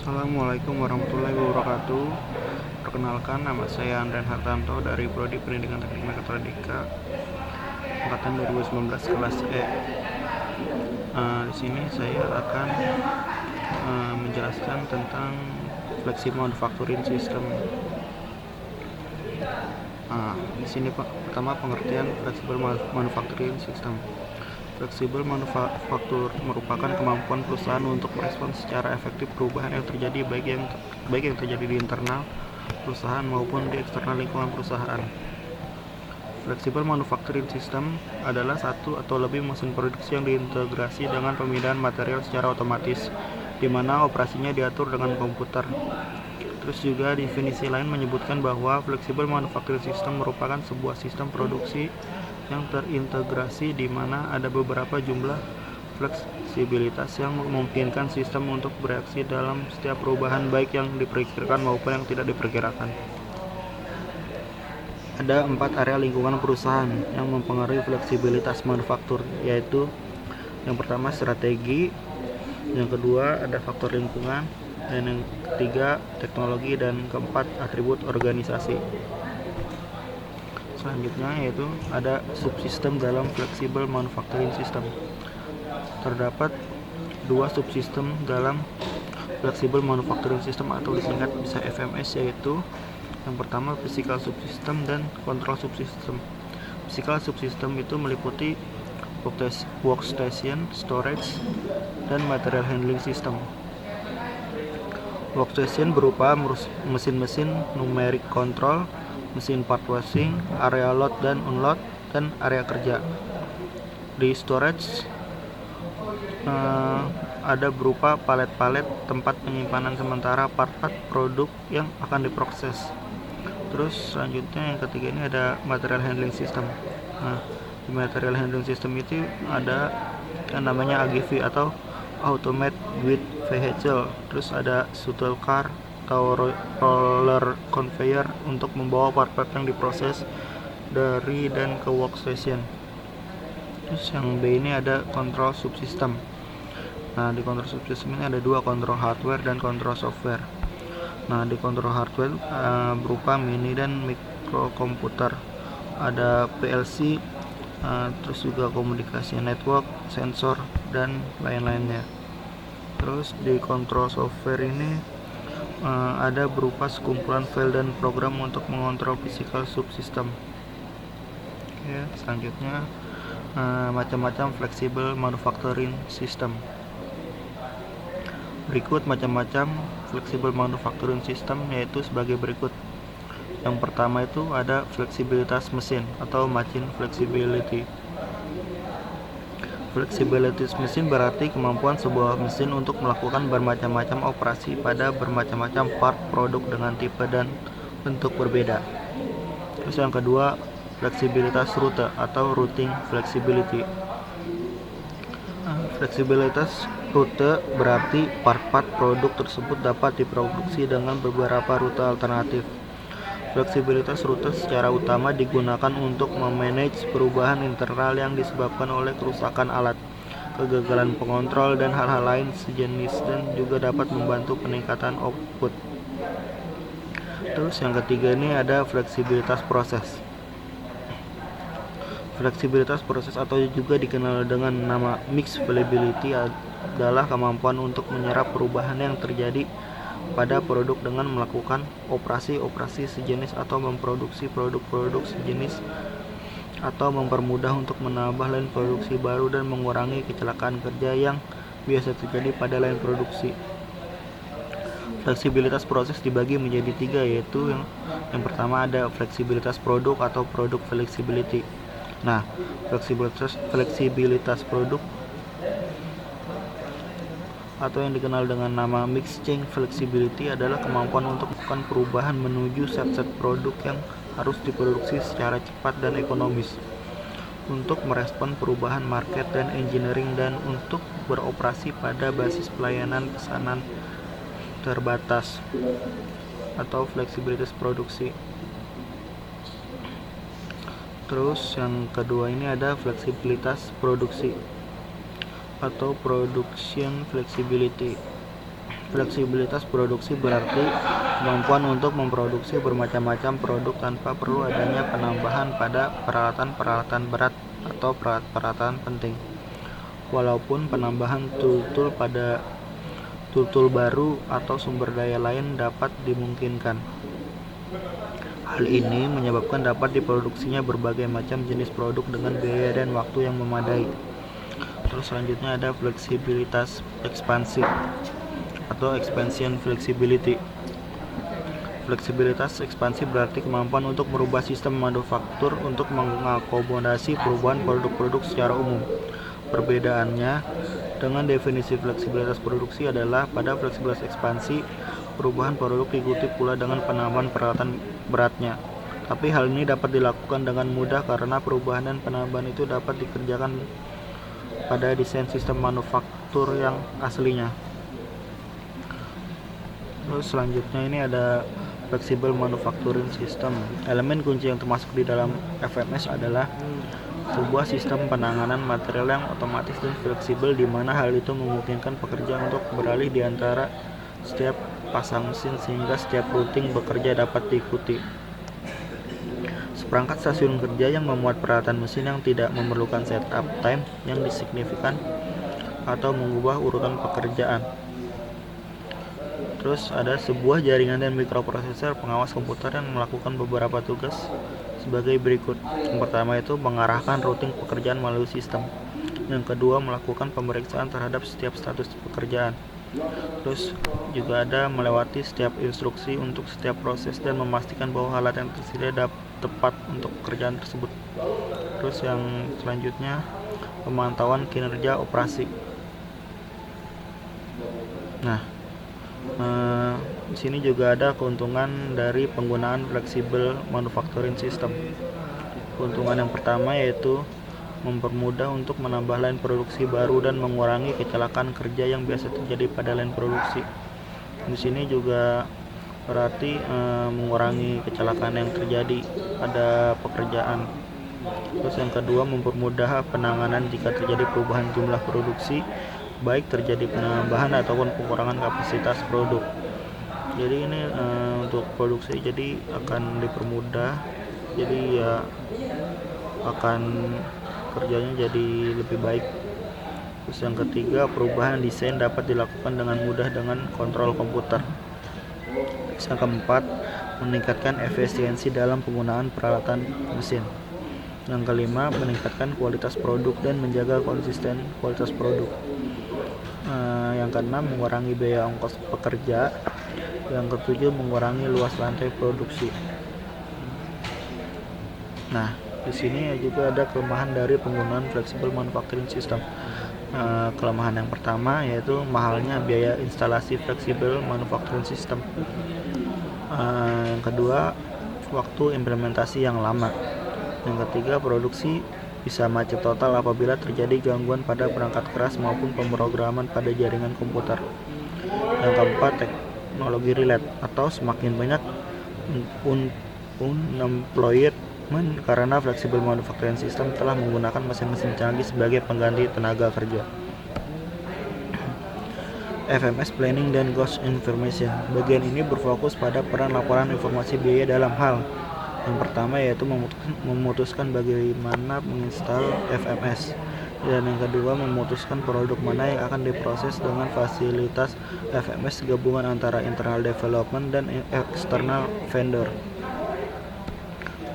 Assalamualaikum warahmatullahi wabarakatuh. Perkenalkan, nama saya Andren Hartanto dari Prodi Pendidikan Teknik Mekatronika angkatan 2019 kelas E. Di sini saya akan menjelaskan tentang flexible manufacturing system. Di sini pertama pengertian flexible manufacturing system. Fleksibel manufaktur merupakan kemampuan perusahaan untuk merespons secara efektif perubahan yang terjadi baik yang terjadi di internal perusahaan maupun di eksternal lingkungan perusahaan. Flexible manufacturing system adalah satu atau lebih mesin produksi yang diintegrasi dengan pemindahan material secara otomatis, di mana operasinya diatur dengan komputer. Terus juga definisi lain menyebutkan bahwa flexible manufacturing system merupakan sebuah sistem produksi yang terintegrasi di mana ada beberapa jumlah fleksibilitas yang memungkinkan sistem untuk bereaksi dalam setiap perubahan baik yang diperkirakan maupun yang tidak diperkirakan. Ada 4 area lingkungan perusahaan yang mempengaruhi fleksibilitas manufaktur, yaitu yang pertama strategi, yang kedua ada faktor lingkungan, dan yang ketiga teknologi, dan keempat atribut organisasi. Selanjutnya yaitu ada subsistem dalam flexible manufacturing system. Terdapat 2 subsistem dalam flexible manufacturing system atau disingkat bisa FMS, yaitu yang pertama physical subsystem dan control subsystem. Physical subsystem itu meliputi workstation, storage, dan material handling system. Workstation berupa mesin-mesin numeric control, mesin part washing, area load dan unload, dan area kerja. Di storage ada berupa palet-palet tempat penyimpanan sementara part-part produk yang akan diproses. Terus selanjutnya yang ketiga ini ada material handling system. Di material handling system itu ada yang namanya AGV atau Automated Goods Vehicle. Terus ada shuttle car atau roller conveyor untuk membawa part-part yang diproses dari dan ke workstation. Terus yang B ini ada control subsystem. Di control subsystem ini ada 2, kontrol hardware dan kontrol software. Di kontrol hardware berupa mini dan mikrokomputer, ada PLC, terus juga komunikasi network, sensor, dan lain-lainnya. Terus di kontrol software ini ada berupa sekumpulan file dan program untuk mengontrol physical subsystem. Selanjutnya macam-macam flexible manufacturing system. Berikut macam-macam flexible manufacturing system, yaitu sebagai berikut. Yang pertama itu ada fleksibilitas mesin atau machine flexibility. Flexibilitas mesin berarti kemampuan sebuah mesin untuk melakukan bermacam-macam operasi pada bermacam-macam part produk dengan tipe dan bentuk berbeda. Terus yang kedua, fleksibilitas rute atau routing flexibility. Fleksibilitas rute berarti part-part produk tersebut dapat diproduksi dengan beberapa rute alternatif. Fleksibilitas rute secara utama digunakan untuk memanage perubahan internal yang disebabkan oleh kerusakan alat, kegagalan pengontrol, dan hal-hal lain sejenis, dan juga dapat membantu peningkatan output. Terus yang ketiga ini ada fleksibilitas proses. Fleksibilitas proses atau juga dikenal dengan nama mixed flexibility adalah kemampuan untuk menyerap perubahan yang terjadi pada produk dengan melakukan operasi-operasi sejenis atau memproduksi produk-produk sejenis atau mempermudah untuk menambah lain produksi baru dan mengurangi kecelakaan kerja yang biasa terjadi pada lain produksi. Fleksibilitas proses dibagi menjadi 3, yaitu yang pertama ada fleksibilitas produk atau product flexibility. Fleksibilitas produk atau yang dikenal dengan nama mixed change flexibility adalah kemampuan untuk melakukan perubahan menuju set-set produk yang harus diproduksi secara cepat dan ekonomis, untuk merespon perubahan market dan engineering, dan untuk beroperasi pada basis pelayanan pesanan terbatas atau fleksibilitas produksi. Terus yang kedua ini ada fleksibilitas produksi atau production flexibility. Fleksibilitas produksi berarti kemampuan untuk memproduksi bermacam-macam produk tanpa perlu adanya penambahan pada peralatan-peralatan berat atau peralatan penting. Walaupun penambahan tool baru atau sumber daya lain dapat dimungkinkan. Hal ini menyebabkan dapat diproduksinya berbagai macam jenis produk dengan biaya dan waktu yang memadai. Terus selanjutnya ada fleksibilitas ekspansi atau expansion flexibility. Fleksibilitas ekspansi berarti kemampuan untuk merubah sistem manufaktur untuk mengakomodasi perubahan produk-produk secara umum. Perbedaannya dengan definisi fleksibilitas produksi adalah pada fleksibilitas ekspansi, perubahan produk diikuti pula dengan penambahan peralatan beratnya. Tapi hal ini dapat dilakukan dengan mudah karena perubahan dan penambahan itu dapat dikerjakan pada desain sistem manufaktur yang aslinya. Terus selanjutnya ini ada flexible manufacturing system. Elemen kunci yang termasuk di dalam FMS adalah sebuah sistem penanganan material yang otomatis dan fleksibel di mana hal itu memungkinkan pekerja untuk beralih di antara setiap pasang mesin sehingga setiap routing bekerja dapat diikuti. Seperangkat stasiun kerja yang memuat peralatan mesin yang tidak memerlukan setup time yang signifikan atau mengubah urutan pekerjaan. Terus ada sebuah jaringan dan mikroprosesor pengawas komputer yang melakukan beberapa tugas sebagai berikut. Yang pertama itu mengarahkan routing pekerjaan melalui sistem. Yang kedua melakukan pemeriksaan terhadap setiap status pekerjaan. Terus juga ada melewati setiap instruksi untuk setiap proses dan memastikan bahwa alat yang tersedia tepat untuk pekerjaan tersebut. Terus yang selanjutnya pemantauan kinerja operasi. Nah, di sini juga ada keuntungan dari penggunaan flexible manufacturing system. Keuntungan yang pertama yaitu mempermudah untuk menambah line produksi baru dan mengurangi kecelakaan kerja yang biasa terjadi pada line produksi. Di sini juga berarti mengurangi kecelakaan yang terjadi pada pekerjaan. Terus yang kedua mempermudah penanganan jika terjadi perubahan jumlah produksi, baik terjadi penambahan ataupun pengurangan kapasitas produk. Jadi ini untuk produksi jadi akan dipermudah, jadi ya akan kerjanya jadi lebih baik. Terus yang ketiga perubahan desain dapat dilakukan dengan mudah dengan kontrol komputer. Terus yang keempat meningkatkan efisiensi dalam penggunaan peralatan mesin. Yang kelima meningkatkan kualitas produk dan menjaga konsisten kualitas produk. Yang keenam mengurangi biaya ongkos pekerja. Yang ketujuh mengurangi luas lantai produksi. Nah, di sini juga ada kelemahan dari penggunaan flexible manufacturing system. Kelemahan yang pertama yaitu mahalnya biaya instalasi flexible manufacturing system. Yang kedua waktu implementasi yang lama. Yang ketiga produksi bisa macet total apabila terjadi gangguan pada perangkat keras maupun pemrograman pada jaringan komputer. Yang keempat teknologi relate atau semakin banyak unemployment karena flexible manufacturing system telah menggunakan mesin-mesin canggih sebagai pengganti tenaga kerja. FMS Planning dan Cost Information. Bagian ini berfokus pada peran laporan informasi biaya dalam hal yang pertama yaitu memutuskan bagaimana menginstal FMS, dan yang kedua memutuskan produk mana yang akan diproses dengan fasilitas FMS gabungan antara internal development dan external vendor.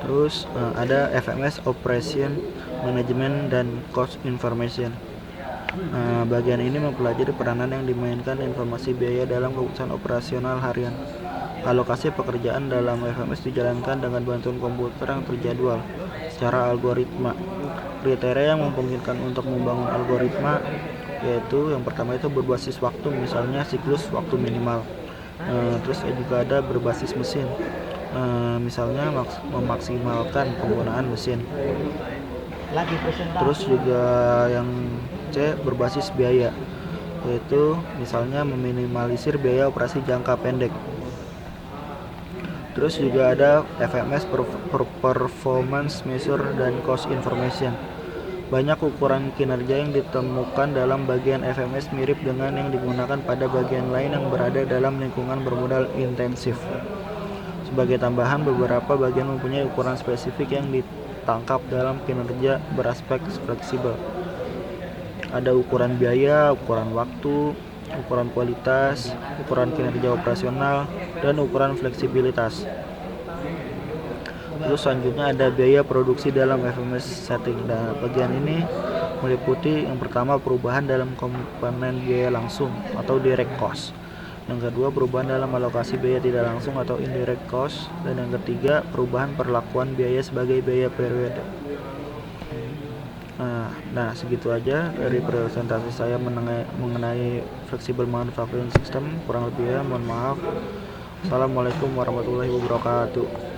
Terus ada FMS Operation Management dan Cost Information. Bagian ini mempelajari peranan yang dimainkan informasi biaya dalam keputusan operasional harian. Alokasi pekerjaan dalam FMS dijalankan dengan bantuan komputer yang terjadwal secara algoritma. Kriteria yang memungkinkan untuk membangun algoritma yaitu yang pertama itu berbasis waktu, misalnya siklus waktu minimal. Terus juga ada berbasis mesin, misalnya memaksimalkan penggunaan mesin. Terus juga yang C berbasis biaya, yaitu misalnya meminimalisir biaya operasi jangka pendek. Terus juga ada FMS Performance Measure dan Cost Information. Banyak ukuran kinerja yang ditemukan dalam bagian FMS mirip dengan yang digunakan pada bagian lain yang berada dalam lingkungan bermodal intensif. Sebagai tambahan, beberapa bagian mempunyai ukuran spesifik yang ditangkap dalam kinerja beraspek fleksibel. Ada ukuran biaya, ukuran waktu, ukuran kualitas, ukuran kinerja operasional, dan ukuran fleksibilitas. Terus selanjutnya ada biaya produksi dalam FMS setting. Dan bagian ini meliputi yang pertama perubahan dalam komponen biaya langsung atau direct cost. Yang kedua perubahan dalam alokasi biaya tidak langsung atau indirect cost. Dan yang ketiga perubahan perlakuan biaya sebagai biaya periode. Nah segitu aja dari presentasi saya mengenai flexible manufacturing system. Kurang lebihnya mohon maaf. Assalamualaikum warahmatullahi wabarakatuh.